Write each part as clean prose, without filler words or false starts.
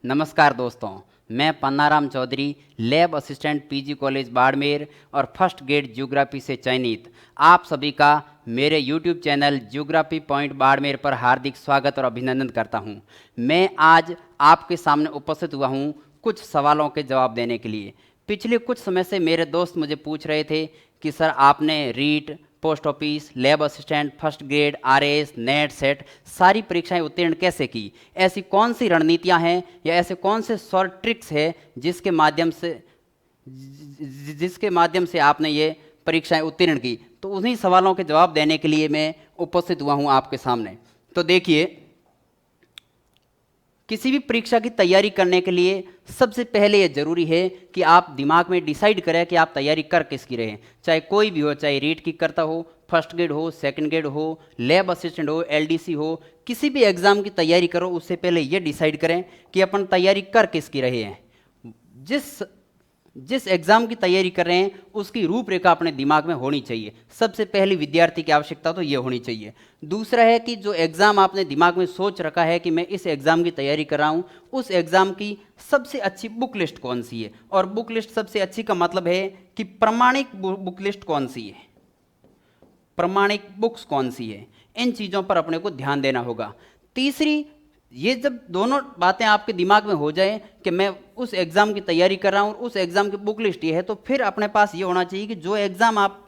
नमस्कार दोस्तों, मैं Pannaram Chaudhary, lab assistant PG college Barmer और फर्स्ट ग्रेड ज्योग्राफी से चयनित आप सभी का मेरे YouTube channel geography point Barmer पर हार्दिक स्वागत और अभिनंदन करता हूं। मैं आज आपके सामने उपस्थित हुआ हूं कुछ सवालों के जवाब देने के लिए। पिछले कुछ समय से मेरे दोस्त मुझे पूछ रहे थे कि सर आपने REET, post office, lab assistant, first grade, RAS, NET, SET सारी परीक्षाएं उत्तीर्ण कैसे की? ऐसी कौन सी रणनीतियां हैं या ऐसे कौन से शॉर्ट ट्रिक्स है जिसके माध्यम से आपने ये परीक्षाएं उत्तीर्ण की? तो उन्हीं सवालों के जवाब देने के लिए मैं उपस्थित हुआ हूं आपके सामने। तो देखिए, किसी भी परीक्षा की तैयारी करने के लिए सबसे पहले यह जरूरी है कि आप दिमाग में डिसाइड करें कि आप तैयारी कर किसकी रहे हैं। चाहे कोई भी हो, चाहे रीट की करता हो, फर्स्ट ग्रेड हो, सेकंड ग्रेड हो, लैब असिस्टेंट हो, एलडीसी हो, किसी भी एग्जाम की तैयारी करो उससे पहले यह डिसाइड करें कि अपन तैयारी कर किसकी रहे हैं। जिस एग्जाम की तैयारी कर रहे हैं उसकी रूपरेखा अपने दिमाग में होनी चाहिए। सबसे पहली विद्यार्थी की आवश्यकता तो ये होनी चाहिए। दूसरा है कि जो एग्जाम आपने दिमाग में सोच रखा है कि मैं इस एग्जाम की तैयारी कर रहा हूं, उस एग्जाम की सबसे अच्छी बुक लिस्ट कौन सी है। और बुक लिस्ट सबसे अच्छी का मतलब है कि प्रमाणिक बुक लिस्ट कौन सी है, प्रमाणिक बुक्स कौन सी है। इन चीजों पर अपने को ध्यान देना होगा। तीसरी, ये जब दोनों बातें आपके दिमाग में हो जाए कि मैं उस एग्जाम की तैयारी कर रहा हूं, उस एग्जाम की बुक लिस्ट ये है, तो फिर अपने पास ये होना चाहिए कि जो एग्जाम आप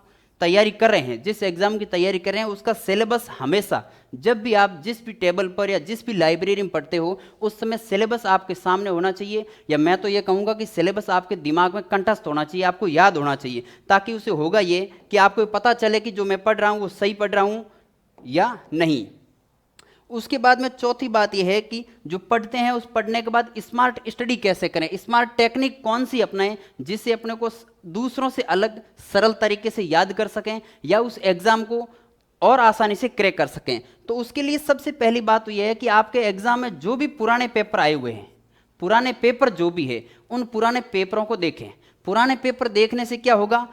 तैयारी कर रहे हैं, जिस एग्जाम की तैयारी कर रहे हैं, उसका सिलेबस हमेशा, जब भी आप जिस भी टेबल पर या जिस भी लाइब्रेरी में पढ़ते हो, उस समय सिलेबस आपके सामने होना चाहिए। या मैं तो ये कहूँगा कि सिलेबस आपके दिमाग में कंठस्थ होना चाहिए, आपको याद होना चाहिए, ताकि उसे होगा ये कि आपको पता चले कि जो मैं पढ़ रहा हूँ वो सही पढ़ रहा हूँ या नहीं। उसके बाद में चौथी बात यह है कि जो पढ़ते हैं उस पढ़ने के बाद स्मार्ट स्टडी कैसे करें, स्मार्ट टेक्निक कौन सी अपनाएं जिससे अपने को दूसरों से अलग सरल तरीके से याद कर सकें या उस एग्जाम को और आसानी से क्रैक कर सकें। तो उसके लिए सबसे पहली बात तो यह है कि आपके एग्जाम में जो भी पुराने पेपर आए हुए हैं, पुराने पेपर जो भी है, उन पुराने पेपरों को देखें। पुराने पेपर देखने से क्या होगा?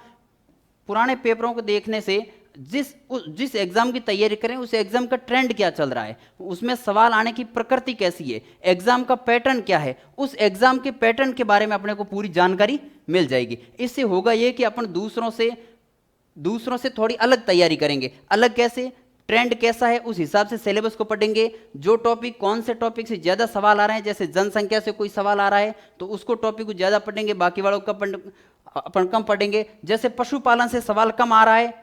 पुराने पेपरों को देखने से जिस एग्जाम की तैयारी करें उस एग्जाम का ट्रेंड क्या चल रहा है, उसमें सवाल आने की प्रकृति कैसी है, एग्जाम का पैटर्न क्या है, उस एग्जाम के पैटर्न के बारे में अपने को पूरी जानकारी मिल जाएगी। इससे होगा ये कि अपन दूसरों से थोड़ी अलग तैयारी करेंगे। अलग कैसे? ट्रेंड कैसा है उस हिसाब से सिलेबस को पढ़ेंगे। जो टॉपिक, कौन से टॉपिक से ज्यादा सवाल आ रहे हैं, जैसे जनसंख्या से कोई सवाल आ रहा है तो उसको टॉपिक को ज्यादा पढ़ेंगे, बाकी वालों का अपन कम पढ़ेंगे। जैसे पशुपालन से सवाल कम आ रहा है,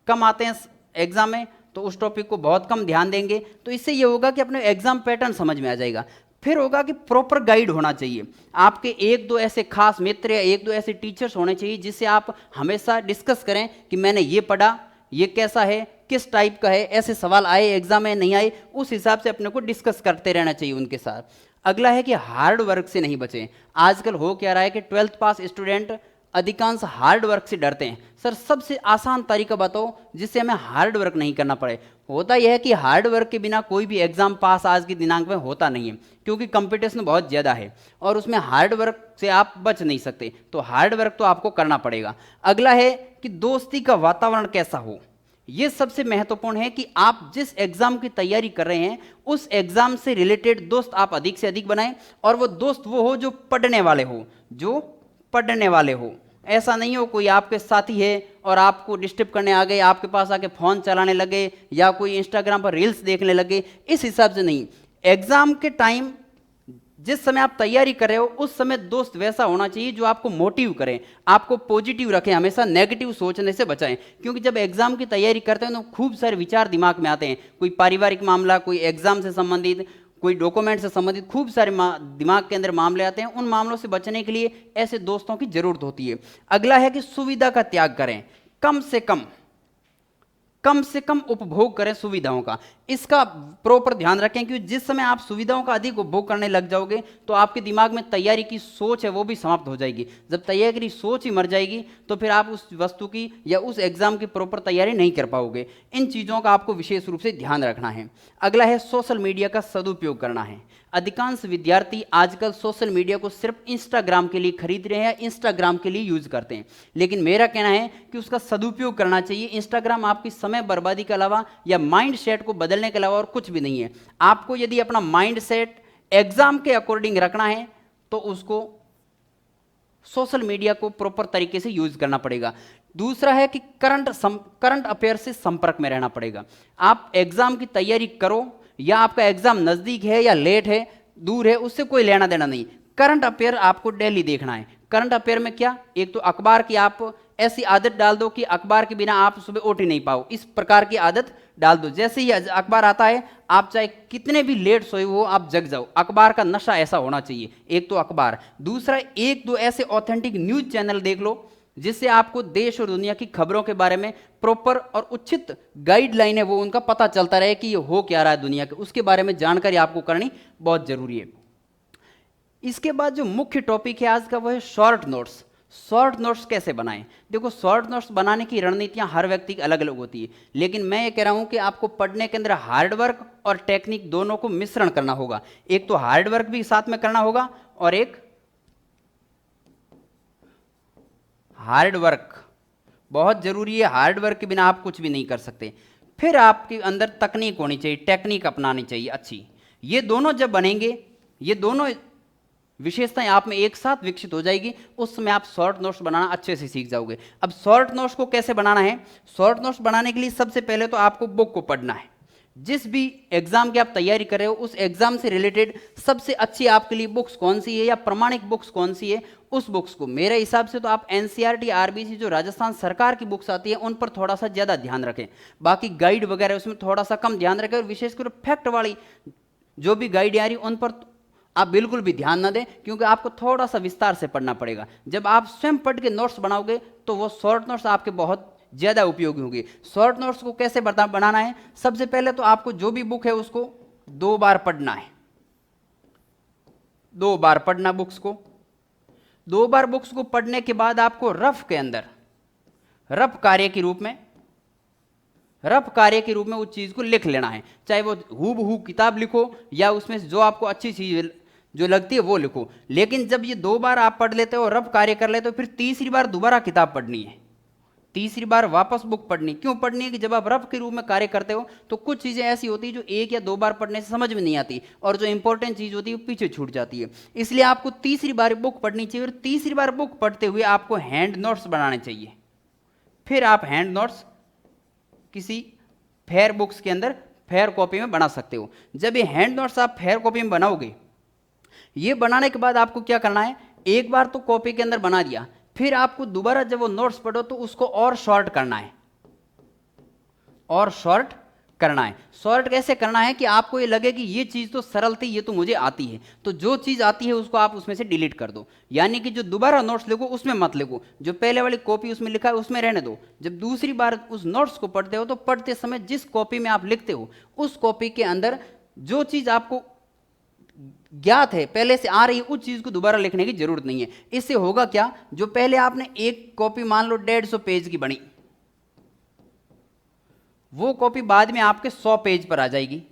कम आते हैं एग्जाम में, तो उस टॉपिक को बहुत कम ध्यान देंगे। तो इससे ये होगा कि अपने एग्जाम पैटर्न समझ में आ जाएगा। फिर होगा कि प्रॉपर गाइड होना चाहिए। आपके एक दो ऐसे खास मित्र या एक दो ऐसे टीचर्स होने चाहिए जिससे आप हमेशा डिस्कस करें कि मैंने ये पढ़ा, ये कैसा है, किस टाइप का है, ऐसे सवाल आए एग्जाम में नहीं आए, उस हिसाब से अपने को डिस्कस करते रहना चाहिए उनके साथ। अगला है कि हार्ड वर्क से नहीं बचें। आजकल हो क्या रहा है कि 12th पास स्टूडेंट अधिकांश हार्ड वर्क से डरते हैं। सर सबसे आसान तरीका बताओ जिससे हमें हार्ड वर्क नहीं करना पड़े। होता यह है कि हार्ड वर्क के बिना कोई भी एग्जाम पास आज की दिनांक में होता नहीं है, क्योंकि कंपटीशन बहुत ज़्यादा है और उसमें हार्ड वर्क से आप बच नहीं सकते। तो हार्ड वर्क तो आपको करना पड़ेगा। अगला है कि दोस्ती का वातावरण कैसा हो। यह सबसे महत्वपूर्ण है कि आप जिस एग्जाम की तैयारी कर रहे हैं उस एग्जाम से रिलेटेड दोस्त आप अधिक से अधिक बनाएं, और वो दोस्त वो हो जो पढ़ने वाले हो, जो पढ़ने वाले हो। ऐसा नहीं हो कोई आपके साथी है और आपको डिस्टर्ब करने आ गए, आपके पास आके फोन चलाने लगे या कोई इंस्टाग्राम पर रील्स देखने लगे। इस हिसाब से नहीं। एग्जाम के टाइम जिस समय आप तैयारी कर रहे हो उस समय दोस्त वैसा होना चाहिए जो आपको मोटिव करें, आपको पॉजिटिव रखें, हमेशा नेगेटिव सोचने से बचाएं। क्योंकि जब एग्जाम की तैयारी करते हैं तो खूब सारे विचार दिमाग में आते हैं। कोई पारिवारिक मामला, कोई एग्जाम से संबंधित, कोई डॉक्यूमेंट से संबंधित खूब सारे दिमाग के अंदर मामले आते हैं। उन मामलों से बचने के लिए ऐसे दोस्तों की जरूरत होती है। अगला है कि सुविधा का त्याग करें। कम से कम उपभोग करें सुविधाओं का। इसका प्रॉपर ध्यान रखें, क्योंकि जिस समय आप सुविधाओं का अधिक उपभोग करने लग जाओगे तो आपके दिमाग में तैयारी की सोच है वो भी समाप्त हो जाएगी। जब तैयारी की सोच ही मर जाएगी तो फिर आप उस वस्तु की या उस एग्जाम की प्रॉपर तैयारी नहीं कर पाओगे। इन चीज़ों का आपको विशेष रूप से ध्यान रखना है। अगला है सोशल मीडिया का सदुपयोग करना है। अधिकांश विद्यार्थी आजकल सोशल मीडिया को सिर्फ इंस्टाग्राम के लिए खरीद रहे हैं, इंस्टाग्राम के लिए यूज करते हैं। लेकिन मेरा कहना है कि उसका सदुपयोग करना चाहिए। इंस्टाग्राम आपकी समय बर्बादी के अलावा या माइंड सेट को बदलने के अलावा और कुछ भी नहीं है। आपको यदि अपना माइंड सेट एग्जाम के अकॉर्डिंग रखना है तो उसको सोशल मीडिया को प्रॉपर तरीके से यूज करना पड़ेगा। दूसरा है कि करंट अफेयर से संपर्क में रहना पड़ेगा। आप एग्जाम की तैयारी करो या आपका एग्जाम नजदीक है या लेट है, दूर है, उससे कोई लेना देना नहीं। करंट अफेयर आपको डेली देखना है। करंट अफेयर में क्या, एक तो अखबार की आप ऐसी आदत डाल दो कि अखबार के बिना आप सुबह उठ ही नहीं पाओ, इस प्रकार की आदत डाल दो। जैसे ही अखबार आता है आप चाहे कितने भी लेट सोए हो आप जग जाओ। अखबार का नशा ऐसा होना चाहिए। एक तो अखबार, दूसरा एक दो ऐसे ऑथेंटिक न्यूज चैनल देख लो जिससे आपको देश और दुनिया की खबरों के बारे में प्रॉपर और उचित गाइडलाइन है वो उनका पता चलता रहे कि ये हो क्या रहा है दुनिया के, उसके बारे में जानकारी आपको करनी बहुत जरूरी है। इसके बाद जो मुख्य टॉपिक है आज का वो है शॉर्ट नोट्स। शॉर्ट नोट्स कैसे बनाएं? देखो, शॉर्ट नोट्स बनाने की रणनीतियां हर व्यक्ति की अलग अलग होती है, लेकिन मैं ये कह रहा हूं कि आपको पढ़ने के अंदर हार्ड वर्क और टेक्निक दोनों को मिश्रण करना होगा। एक तो हार्ड वर्क भी साथ में करना होगा और एक हार्ड वर्क बहुत जरूरी है। हार्ड वर्क के बिना आप कुछ भी नहीं कर सकते। फिर आपके अंदर तकनीक होनी चाहिए, टेक्निक अपनानी चाहिए अच्छी। ये दोनों जब बनेंगे, ये दोनों विशेषताएं आप में एक साथ विकसित हो जाएगी, उस समय आप शॉर्ट नोट्स बनाना अच्छे से सीख जाओगे। अब शॉर्ट नोट्स को कैसे बनाना है? शॉर्ट नोट्स बनाने के लिए सबसे पहले तो आपको बुक को पढ़ना है। जिस भी एग्जाम की आप तैयारी कर रहे हो उस एग्जाम से रिलेटेड सबसे अच्छी आपके लिए बुक्स कौन सी है या प्रमाणिक बुक्स कौन सी है, उस बुक्स को मेरे हिसाब से तो आप एनसीईआरटी, आरबीसी जो राजस्थान सरकार की बुक्स आती है उन पर थोड़ा सा ज़्यादा ध्यान रखें। बाकी गाइड वगैरह उसमें थोड़ा सा कम ध्यान रखें, और विशेषकर फैक्ट वाली जो भी गाइड आ रही उन पर आप बिल्कुल भी ध्यान ना दें, क्योंकि आपको थोड़ा सा विस्तार से पढ़ना पड़ेगा। जब आप स्वयं पढ़ के नोट्स बनाओगे तो वो शॉर्ट नोट्स आपके बहुत ज़्यादा उपयोगी होंगे। शॉर्ट नोट्स को कैसे बनाना है? सबसे पहले तो आपको जो भी बुक है उसको 2 बार पढ़ना है। 2 बार पढ़ना बुक्स को। 2 बार बुक्स को पढ़ने के बाद आपको रफ के अंदर, रफ कार्य के रूप में उस चीज़ को लिख लेना है। चाहे वो हूबहू किताब लिखो या उसमें जो आपको अच्छी चीज़ जो लगती है वो लिखो। लेकिन जब ये 2 बार आप पढ़ लेते हो और रफ कार्य कर लेते हो, फिर तीसरी बार दोबारा किताब पढ़नी है, तीसरी बार वापस बुक पढ़नी। क्यों पढ़नी है? कि जब आप रफ के रूप में कार्य करते हो तो कुछ चीज़ें ऐसी होती है जो 1 या 2 बार पढ़ने से समझ में नहीं आती, और जो इंपॉर्टेंट चीज़ होती है वो पीछे छूट जाती है। इसलिए आपको तीसरी बार बुक पढ़नी चाहिए, और तीसरी बार बुक पढ़ते हुए आपको हैंड नोट्स बनाने चाहिए। फिर आप हैंड नोट्स किसी फेयर बुक्स के अंदर फेयर कॉपी में बना सकते हो। जब ये हैंड नोट्स आप फेयर कॉपी में बनाओगे, ये बनाने के बाद आपको क्या करना है? एक बार तो कॉपी के अंदर बना दिया, फिर आपको दोबारा जब वो नोट्स पढ़ो तो उसको और शॉर्ट करना है, और शॉर्ट करना है। शॉर्ट कैसे करना है? कि आपको ये लगे कि ये चीज़ तो सरल थी, ये तो मुझे आती है, तो जो चीज़ आती है उसको आप उसमें से डिलीट कर दो। यानी कि जो दोबारा नोट्स लिखो उसमें मत लिखो, जो पहले वाली कॉपी उसमें लिखा है उसमें रहने दो। जब दूसरी बार उस नोट्स को पढ़ते हो तो पढ़ते समय जिस कॉपी में आप लिखते हो उस कॉपी के अंदर जो चीज़ आपको ज्ञात है, पहले से आ रही है, उस चीज़ को दोबारा लिखने की जरूरत नहीं है। इससे होगा क्या? जो पहले आपने एक कॉपी मान लो 150 पेज की बनी, वो कॉपी बाद में आपके 100 पेज पर आ जाएगी।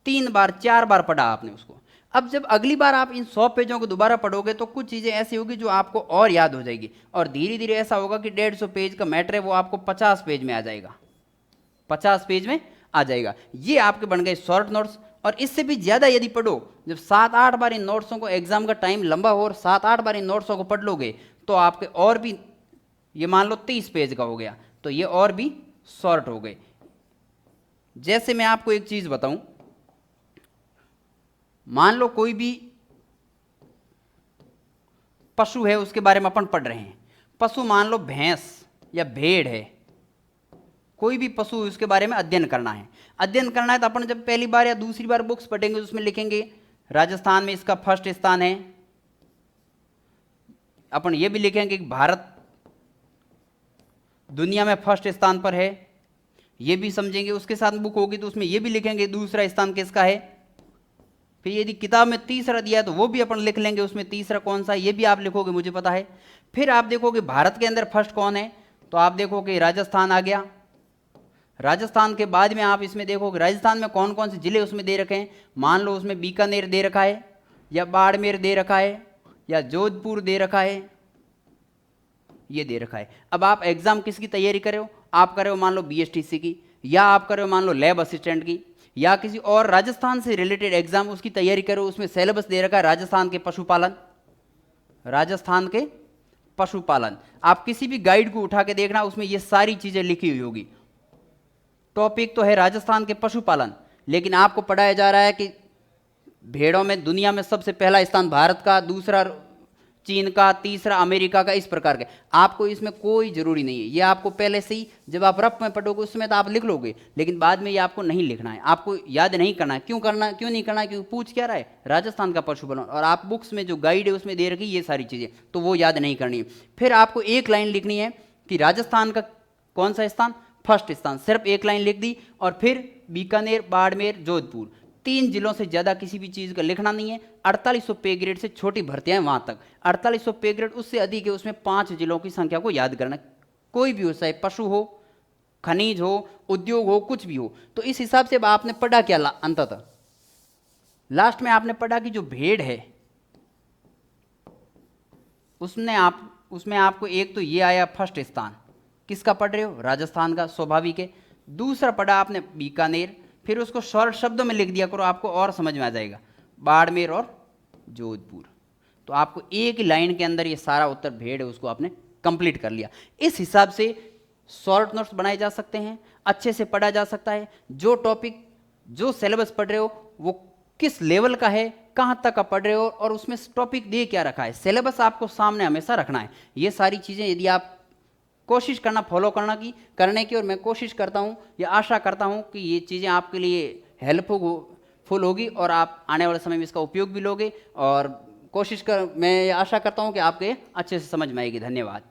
3 बार 4 बार पढ़ा आपने उसको। अब जब अगली बार आप इन 100 पेजों को दोबारा पढ़ोगे तो कुछ चीज़ें ऐसी होगी जो आपको और याद हो जाएगी, और धीरे धीरे ऐसा होगा कि 150 पेज का मैटर है वो आपको 50 पेज में आ जाएगा, 50 पेज में आ जाएगा। ये आपके बन गए शॉर्ट नोट्स। और इससे भी ज़्यादा यदि पढ़ो, जब 7-8 बार इन नोट्सों को, एग्जाम का टाइम लंबा हो और 7-8 बार इन नोट्सों को पढ़ लोगे तो आपके और भी, ये मान लो 30 पेज का हो गया, तो ये और भी शॉर्ट हो गए। जैसे मैं आपको एक चीज़ बताऊं, मान लो कोई भी पशु है उसके बारे में अपन पढ़ रहे हैं। पशु मान लो भैंस या भेड़ है, कोई भी पशु उसके बारे में अध्ययन करना है। अध्ययन करना है तो अपन जब पहली बार या दूसरी बार बुक्स पढ़ेंगे उसमें लिखेंगे राजस्थान में इसका फर्स्ट स्थान है। अपन ये भी लिखेंगे कि भारत दुनिया में फर्स्ट स्थान पर है, ये भी समझेंगे। उसके साथ बुक होगी तो उसमें ये भी लिखेंगे दूसरा स्थान किसका है। फिर यदि किताब में तीसरा दिया है तो वो भी अपन लिख लेंगे, उसमें तीसरा कौन सा है ये भी आप लिखोगे, मुझे पता है। फिर आप देखोगे भारत के अंदर फर्स्ट कौन है, तो आप देखोगे राजस्थान आ गया। राजस्थान के बाद में आप इसमें देखोगे राजस्थान में कौन कौन से जिले उसमें दे रखे हैं। मान लो उसमें बीकानेर दे रखा है, या बाड़मेर दे रखा है, या जोधपुर दे रखा है, ये दे रखा है। अब आप एग्जाम किसकी तैयारी कर रहे हो? आप कर रहे हो मान लो बीएसटीसी की, या आप कर रहे हो मान लो लैब असिस्टेंट की, या किसी और राजस्थान से रिलेटेड एग्जाम उसकी तैयारी करो, उसमें सिलेबस दे रखा है राजस्थान के पशुपालन, राजस्थान के पशुपालन, आप किसी भी गाइड को उठा के देखना उसमें ये सारी चीजें लिखी हुई होगी। टॉपिक तो है राजस्थान के पशुपालन, लेकिन आपको पढ़ाया जा रहा है कि भेड़ों में दुनिया में सबसे पहला स्थान भारत का, दूसरा चीन का, तीसरा अमेरिका का, इस प्रकार के। आपको इसमें कोई जरूरी नहीं है, ये आपको पहले से ही जब आप रफ में पढ़ोगे उसमें तो आप लिख लोगे, लेकिन बाद में ये आपको नहीं लिखना है, आपको याद नहीं करना है। क्यों नहीं करना है? क्योंकि पूछ क्या रहा है, राजस्थान का पशुपालन, और आप बुक्स में जो गाइड है उसमें दे रखी ये सारी चीज़ें, तो वो याद नहीं करनी है। फिर आपको एक लाइन लिखनी है कि राजस्थान का कौन सा स्थान, फर्स्ट स्थान, सिर्फ एक लाइन लिख दी। और फिर बीकानेर, बाड़मेर, जोधपुर, 3 जिलों से ज़्यादा किसी भी चीज़ का लिखना नहीं है। 4800 पे ग्रेड से छोटी भर्तियां हैं वहाँ तक, 4800 पे ग्रेड उससे अधिक है, उसमें 5 जिलों की संख्या को याद करना, कोई भी हो, चाहे पशु हो, खनिज हो, उद्योग हो, कुछ भी हो। तो इस हिसाब से अब आपने पढ़ा क्या अंततः, लास्ट में आपने पढ़ा कि जो भेड़ है उसमें आपको एक तो ये आया फर्स्ट स्थान, किसका पढ़ रहे हो, राजस्थान का, स्वाभाविक है। दूसरा पढ़ा आपने बीकानेर, फिर उसको शॉर्ट शब्दों में लिख दिया करो, आपको और समझ में आ जाएगा, बाड़मेर और जोधपुर। तो आपको एक ही लाइन के अंदर ये सारा उत्तर भेड़ है उसको आपने कंप्लीट कर लिया। इस हिसाब से शॉर्ट नोट्स बनाए जा सकते हैं, अच्छे से पढ़ा जा सकता है। जो टॉपिक, जो सिलेबस पढ़ रहे हो वो किस लेवल का है, कहाँ तक का पढ़ रहे हो, और उसमें टॉपिक दे क्या रखा है, सिलेबस आपको सामने हमेशा रखना है। ये सारी चीज़ें यदि आप कोशिश करना फॉलो करने की, और मैं कोशिश करता हूँ या आशा करता हूँ कि ये चीज़ें आपके लिए हेल्पफुल होगी और आप आने वाले समय में इसका उपयोग भी लोगे। और मैं आशा करता हूँ कि आपके अच्छे से समझ में आएगी। धन्यवाद।